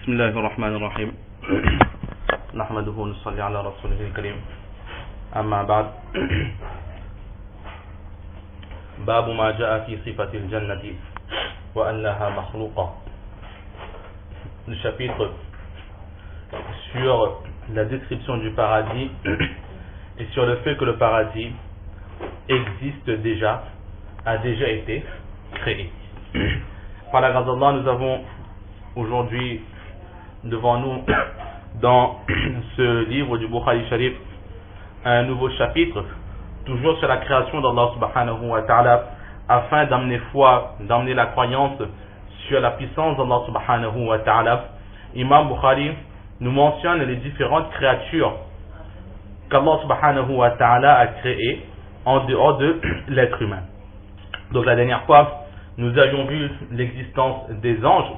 بسم الله الرحمن الرحيم نحمده ونصلي على رسوله الكريم أما بعد باب ما جاء في صفة الجنة وأنها مخلوقة. Le chapitre sur la description du paradis et sur le fait que le paradis existe déjà, a déjà été créé. Par la grâce d'Allah, nous avons aujourd'hui devant nous dans ce livre du Bukhari Sharif un nouveau chapitre, toujours sur la création d'Allah subhanahu wa ta'ala, afin d'amener foi, d'amener la croyance sur la puissance d'Allah subhanahu wa ta'ala. Imam Bukhari nous mentionne les différentes créatures qu'Allah subhanahu wa ta'ala a créées en dehors de l'être humain. Donc la dernière fois, nous avions vu l'existence des anges,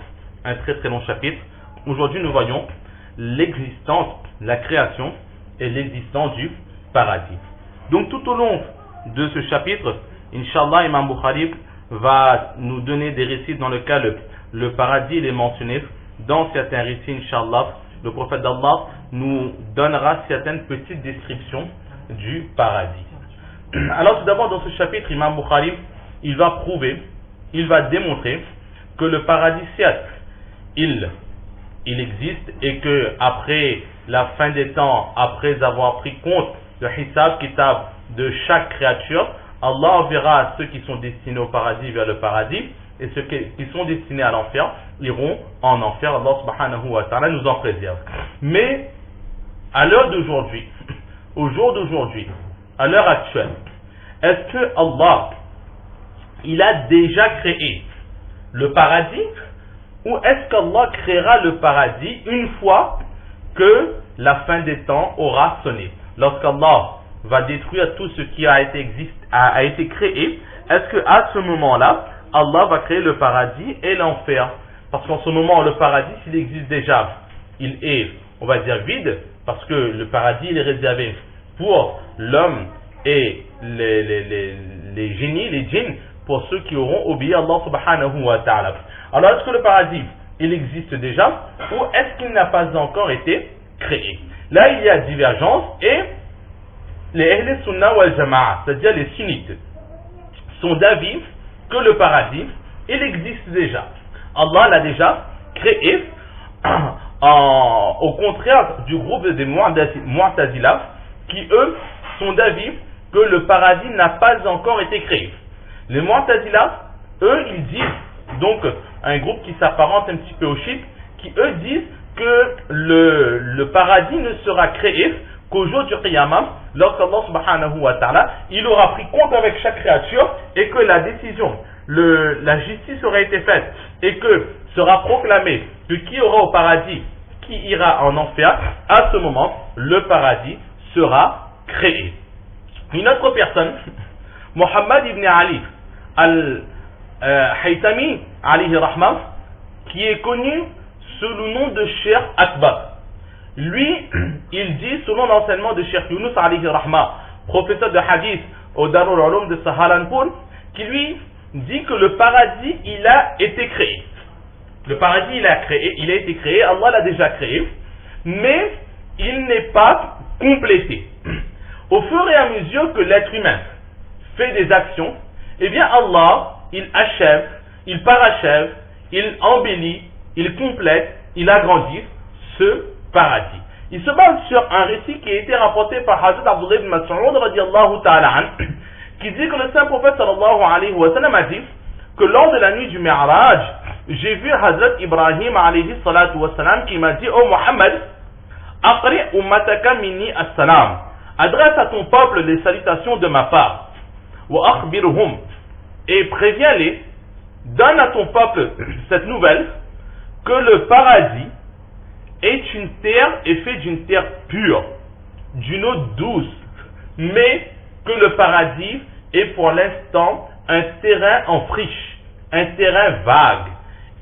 un très très long chapitre. Aujourd'hui, nous voyons l'existence, la création et l'existence du paradis. Donc tout au long de ce chapitre, Inch'Allah, Imam Bukhari va nous donner des récits dans lesquels le paradis est mentionné. Dans certains récits, Inch'Allah, le prophète d'Allah nous donnera certaines petites descriptions du paradis. Alors tout d'abord, dans ce chapitre, Imam Bukhari, il va prouver, il va démontrer que le paradis, certes, il existe, et que après la fin des temps, après avoir pris compte le hisab kitab de chaque créature, Allah enverra ceux qui sont destinés au paradis vers le paradis, et ceux qui sont destinés à l'enfer iront en enfer. Allah subhanahu wa ta'ala nous en préserve. Mais à l'heure d'aujourd'hui, au jour d'aujourd'hui, à l'heure actuelle, est-ce que Allah il a déjà créé le paradis, ou est-ce qu'Allah créera le paradis une fois que la fin des temps aura sonné? Lorsqu'Allah va détruire tout ce qui a été créé, est-ce qu'à ce moment-là, Allah va créer le paradis et l'enfer? Parce qu'en ce moment, le paradis, s'il existe déjà, il est, on va dire, vide, parce que le paradis, il est réservé pour l'homme et les génies, les djinns, pour ceux qui auront obéi à Allah subhanahu wa ta'ala. Alors, est-ce que le paradis, il existe déjà, ou est-ce qu'il n'a pas encore été créé? Là, il y a divergence, et les Ahl Sunnah wal Jama'a, c'est-à-dire les sunnites, sont d'avis que le paradis, il existe déjà. Allah l'a déjà créé, au contraire du groupe des Mu'tazila, qui eux sont d'avis que le paradis n'a pas encore été créé. Les Mu'tazila, eux, ils disent, donc un groupe qui s'apparente un petit peu aux chiites, qui eux disent que le paradis ne sera créé qu'au jour du Qiyamah, lorsqu'Allah subhanahu wa ta'ala, il aura pris compte avec chaque créature, et que la décision, la justice aura été faite, et que sera proclamé que qui aura au paradis, qui ira en enfer. À ce moment, le paradis sera créé. Une autre personne, Muhammad ibn Ali al-Haytami alayhi rahmah, qui est connu sous le nom de Cheikh Akbar. Lui, il dit, selon l'enseignement de Cheikh Yunus alayhi rahmah, professeur de hadith au Darul Ulum de Saharanpur, qui lui dit que le paradis, il a été créé. Le paradis, il a été créé, Allah l'a déjà créé, mais il n'est pas complété. Au fur et à mesure que l'être humain fait des actions, eh bien Allah, il achève, il parachève, il embellit, il complète, il agrandit ce paradis. Il se base sur un récit qui a été rapporté par Hazrat Abdullah ibn Mas'ud radiyallahu ta'ala an, qui dit que le saint prophète sallallahu alayhi wa sallam a dit que lors de la nuit du Mi'raj, j'ai vu Hazrat Ibrahim alayhi salatu wa salam qui m'a dit: oh Muhammad, aqri ummataka minni as-salam, adresse à ton peuple les salutations de ma part. Wa akhbirhum, et préviens-les, donne à ton peuple cette nouvelle, que le paradis est une terre et fait d'une terre pure, d'une eau douce, mais que le paradis est pour l'instant un terrain en friche, un terrain vague,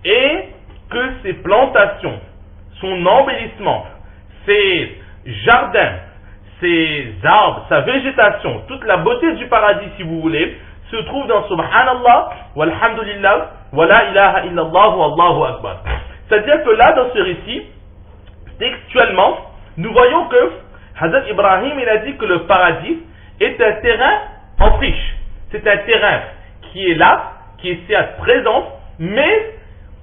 et que ses plantations, son embellissement, ses jardins, ses arbres, sa végétation, toute la beauté du paradis, si vous voulez, se trouve dans Subhanallah, walhamdulillah, wa la ilaha illallah, wallahu akbar. C'est-à-dire que là, dans ce récit, textuellement, nous voyons que Hazrat Ibrahim, il a dit que le paradis est un terrain en friche. C'est un terrain qui est là, qui est certes présent, mais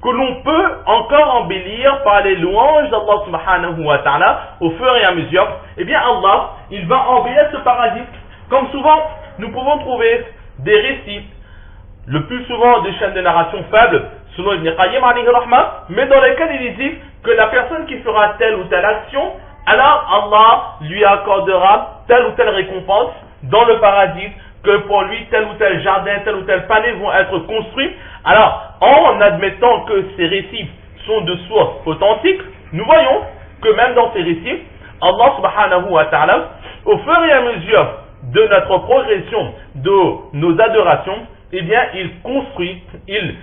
que l'on peut encore embellir par les louanges d'Allah subhanahu wa ta'ala au fur et à mesure. Eh bien Allah, il va embellir ce paradis. Comme souvent, nous pouvons trouver des récits, le plus souvent des chaînes de narration faibles, selon Ibn Qayyim alayhi rahma, mais dans lesquels il dit que la personne qui fera telle ou telle action, alors Allah lui accordera telle ou telle récompense dans le paradis, que pour lui tel ou tel jardin, tel ou tel palais vont être construits. Alors, en admettant que ces récits sont de sources authentiques, nous voyons que même dans ces récits, Allah subhanahu wa ta'ala, au fur et à mesure de notre progression, de nos adorations, eh bien, il construit, il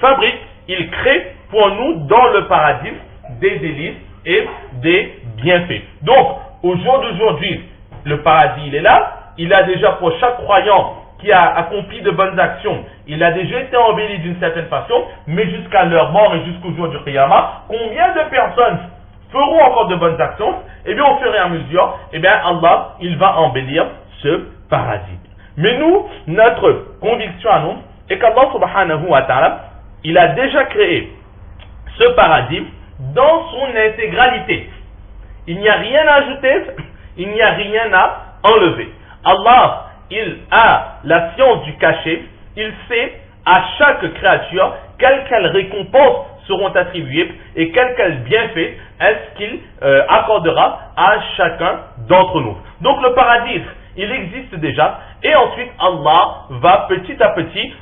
fabrique, il crée pour nous dans le paradis des délices et des bienfaits. Donc, au jour d'aujourd'hui, le paradis, il est là. Il a déjà pour chaque croyant qui a accompli de bonnes actions, il a déjà été embelli d'une certaine façon, mais jusqu'à leur mort et jusqu'au jour du Qiyamah, combien de personnes feront encore de bonnes actions? Eh bien, au fur et à mesure, eh bien, Allah, il va embellir ce paradis. Mais nous, notre conviction à nous, est qu'Allah subhanahu wa ta'ala, il a déjà créé ce paradis dans son intégralité. Il n'y a rien à ajouter, il n'y a rien à enlever. Allah, il a la science du cachet, il sait à chaque créature quelles récompenses seront attribuées et quels bienfaits est-ce qu'il accordera à chacun d'entre nous. Donc le paradis, il existe déjà, et ensuite Allah va petit à petit,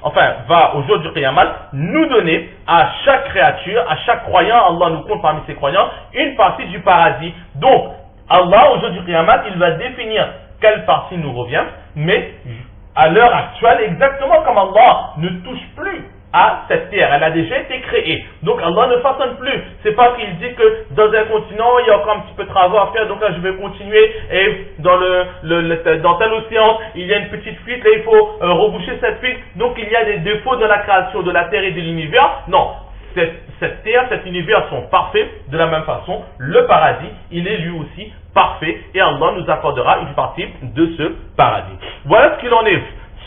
va au jour du Qiyamah, nous donner à chaque créature, à chaque croyant, Allah nous compte parmi ses croyants, une partie du paradis. Donc Allah, au jour du Qiyamah, il va définir quelle partie nous revient, mais à l'heure actuelle, exactement comme Allah ne touche plus à cette terre, elle a déjà été créée. Donc Allah ne façonne plus. C'est pas qu'il dit que dans un continent, il y a encore un petit peu de travaux à faire, donc là je vais continuer, et dans dans tel océan, il y a une petite fuite, là il faut reboucher cette fuite, donc il y a des défauts dans la création de la terre et de l'univers. Non. Cette terre, cet univers sont parfaits de la même façon. Le paradis, il est lui aussi parfait et Allah nous accordera une partie de ce paradis. Voilà ce qu'il en est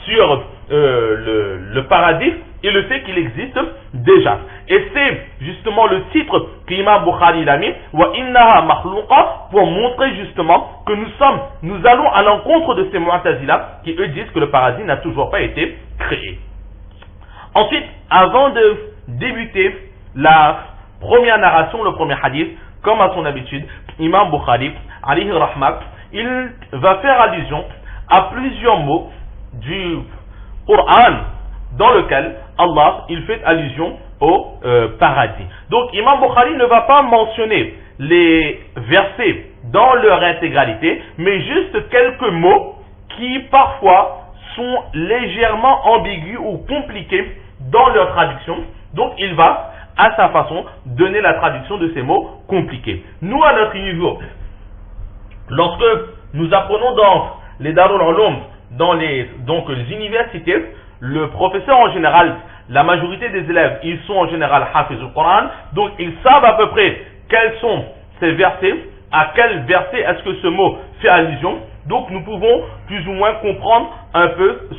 sur le paradis et le fait qu'il existe déjà. Et c'est justement le titre qu'Imam Bukhari l'a mis, Wa innaha makhluqa, pour montrer justement que nous allons à l'encontre de ces Mu'tazila qui eux disent que le paradis n'a toujours pas été créé. Ensuite, avant de débuter la première narration, le premier hadith, comme à son habitude, Imam Bukhari, alayhi rahmat, il va faire allusion à plusieurs mots du Coran dans lequel Allah, il fait allusion au paradis. Donc, Imam Bukhari ne va pas mentionner les versets dans leur intégralité, mais juste quelques mots qui parfois sont légèrement ambigus ou compliqués dans leur traduction. Donc il va à sa façon donner la traduction de ces mots compliqués. Nous à notre niveau, lorsque nous apprenons dans les Darul Ulum, dans les universités, le professeur en général, la majorité des élèves, ils sont en général hafiz au Coran, donc ils savent à peu près quels sont ces versets, à quel verset est-ce que ce mot fait allusion. Donc nous pouvons plus ou moins comprendre un peu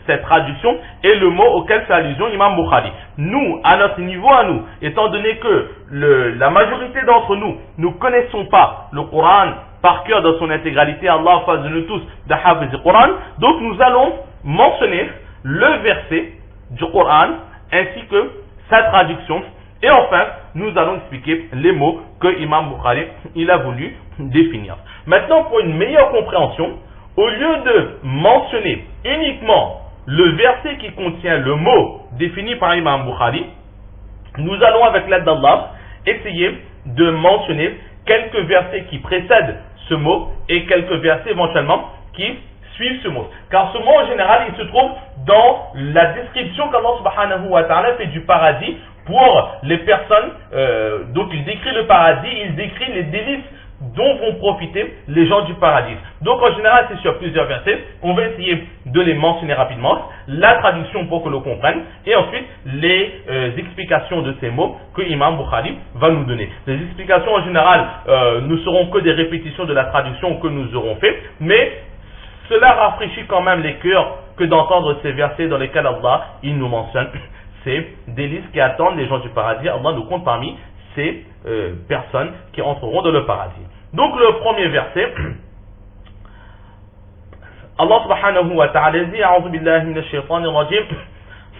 cette traduction et le mot auquel fait allusion Imam Bukhari. Nous, à notre niveau à nous, étant donné que la majorité d'entre nous ne connaissons pas le Coran par cœur dans son intégralité, Allah fasse de nous tous de hafiz du Coran, donc nous allons mentionner le verset du Coran ainsi que sa traduction. Et enfin, nous allons expliquer les mots que Imam Bukhari il a voulu définir. Maintenant, pour une meilleure compréhension, au lieu de mentionner uniquement le verset qui contient le mot défini par Imam Bukhari, nous allons, avec l'aide d'Allah, essayer de mentionner quelques versets qui précèdent ce mot et quelques versets éventuellement qui suivent ce mot. Car ce mot, en général, il se trouve dans la description qu'Allah subhanahu wa ta'ala fait du paradis pour les personnes. Donc il décrit le paradis, il décrit les délices dont vont profiter les gens du paradis. Donc en général, c'est sur plusieurs versets. On va essayer de les mentionner rapidement, la traduction pour que l'on comprenne, et ensuite les explications de ces mots que Imam Bukhari va nous donner. Les explications en général ne seront que des répétitions de la traduction que nous aurons fait, mais cela rafraîchit quand même les cœurs que d'entendre ces versets dans lesquels Allah il nous mentionne ces délices qui attendent les gens du paradis. Allah nous compte parmi ces personnes qui entreront dans le paradis. Donc le premier verset, Allah subhanahu wa ta'ala dit A'udhu billahi minash shaitanir rajim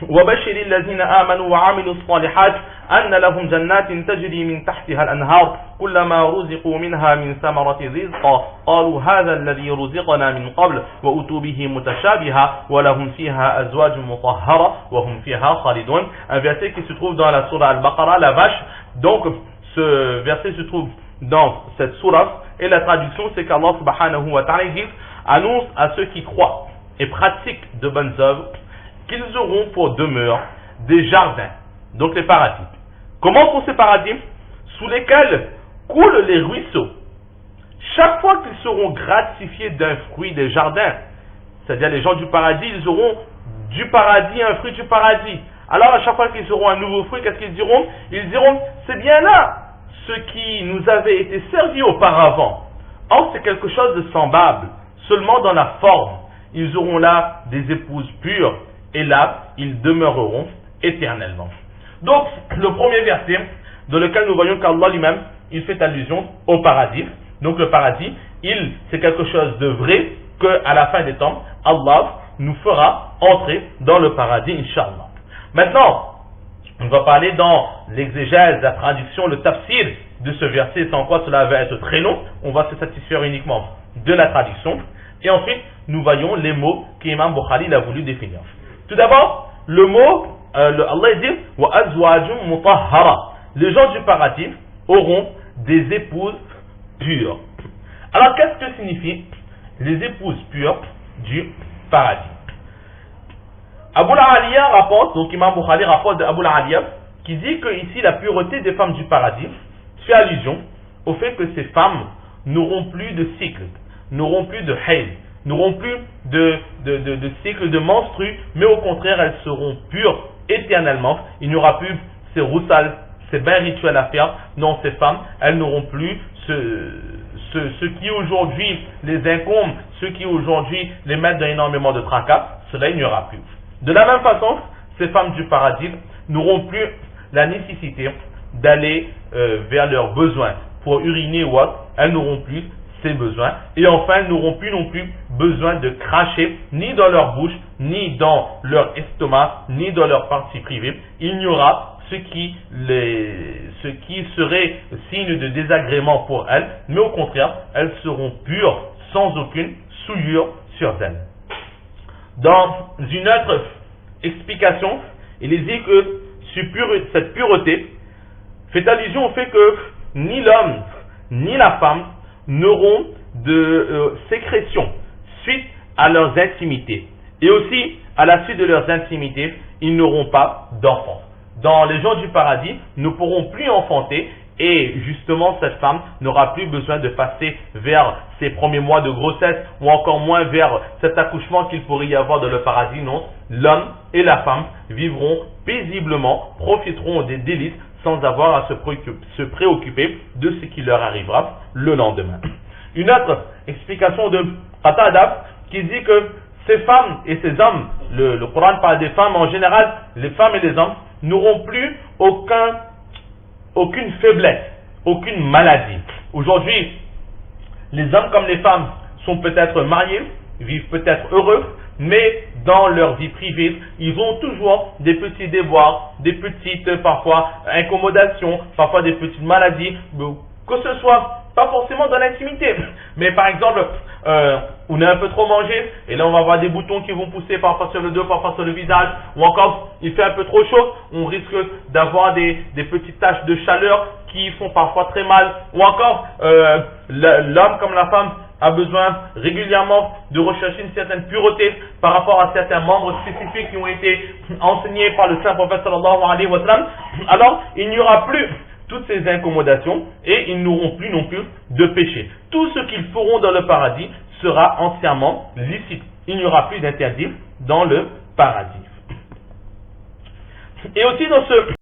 وبشر الذين آمنوا وعملوا الصالحات أن لهم جنات تجري من تحتها الأنهار كلما رزقوا منها من ثمرة رزقا قالوا هذا الذي رزقنا من قبل وأتوا به متشابها ولهم فيها أزواج مطهرة وهم فيها خالدون. Un verset qui se trouve dans la sourate Al-Baqarah, la vache. Donc ce verset se trouve dans cette sourate et la traduction c'est qu'Allah subhanahu wa ta'ala dit annonce à ceux qui croient et pratiquent de bonnes œuvres qu'ils auront pour demeure des jardins, donc les paradis. Comment sont ces paradis? Sous lesquels coulent les ruisseaux. Chaque fois qu'ils seront gratifiés d'un fruit des jardins, c'est-à-dire les gens du paradis, ils auront du paradis, un fruit du paradis. Alors à chaque fois qu'ils auront un nouveau fruit, qu'est-ce qu'ils diront? Ils diront, c'est bien là ce qui nous avait été servi auparavant. Or c'est quelque chose de semblable, seulement dans la forme. Ils auront là des épouses pures, et là, ils demeureront éternellement. Donc, le premier verset, dans lequel nous voyons qu'Allah lui-même, il fait allusion au paradis. Donc, le paradis, c'est quelque chose de vrai, qu'à la fin des temps, Allah nous fera entrer dans le paradis, Inch'Allah. Maintenant, on va parler dans l'exégèse, la traduction, le tafsir de ce verset, sans quoi cela va être très long. On va se satisfaire uniquement de la traduction. Et ensuite, nous voyons les mots qu'Imam Bukhari a voulu définir. Tout d'abord, le mot, Allah dit wa azwajum mutahhara. Les gens du paradis auront des épouses pures. Alors, qu'est-ce que signifie les épouses pures du paradis? Abu al-Aliya rapporte, donc Imam Bukhari rapporte de Abu al-Aliya, qui dit que ici la pureté des femmes du paradis fait allusion au fait que ces femmes n'auront plus de cycle, n'auront plus de hayd, n'auront plus de cycle de menstrues, mais au contraire, elles seront pures éternellement. Il n'y aura plus ces roussales, ces bains rituels à faire. Non, ces femmes, elles n'auront plus ce qui aujourd'hui les incombe, ce qui aujourd'hui les met dans énormément de tracas. Cela, il n'y aura plus. De la même façon, ces femmes du paradis n'auront plus la nécessité d'aller vers leurs besoins pour uriner ou autre. Elles n'auront plus ces besoins, et enfin elles n'auront plus non plus besoin de cracher ni dans leur bouche, ni dans leur estomac, ni dans leur partie privée. Il n'y aura ce qui serait signe de désagrément pour elles, mais au contraire, elles seront pures, sans aucune souillure sur elles. Dans une autre explication, il est dit que cette pureté fait allusion au fait que ni l'homme, ni la femme n'auront de sécrétion suite à leurs intimités. Et aussi, à la suite de leurs intimités, ils n'auront pas d'enfants. Dans les gens du paradis, ne pourront plus enfanter, et justement, cette femme n'aura plus besoin de passer vers ses premiers mois de grossesse, ou encore moins vers cet accouchement qu'il pourrait y avoir dans le paradis. Non, l'homme et la femme vivront paisiblement, profiteront des délices, sans avoir à se préoccuper de ce qui leur arrivera le lendemain. Une autre explication de Qatada qui dit que ces femmes et ces hommes, le Coran parle des femmes en général, les femmes et les hommes n'auront plus aucune faiblesse, aucune maladie. Aujourd'hui, les hommes comme les femmes sont peut-être mariés, vivent peut-être heureux, mais dans leur vie privée, ils ont toujours des petits déboires, des petites parfois incommodations, parfois des petites maladies, que ce soit pas forcément dans l'intimité, mais par exemple, on a un peu trop mangé, et là on va avoir des boutons qui vont pousser parfois sur le dos, parfois sur le visage, ou encore il fait un peu trop chaud, on risque d'avoir des petites taches de chaleur qui font parfois très mal, ou encore l'homme comme la femme a besoin régulièrement de rechercher une certaine pureté par rapport à certains membres spécifiques qui ont été enseignés par le saint prophète sallallahu alayhi wa sallam. Alors il n'y aura plus toutes ces incommodations et ils n'auront plus non plus de péché. Tout ce qu'ils feront dans le paradis sera entièrement licite. Il n'y aura plus d'interdit dans le paradis. Et aussi dans ce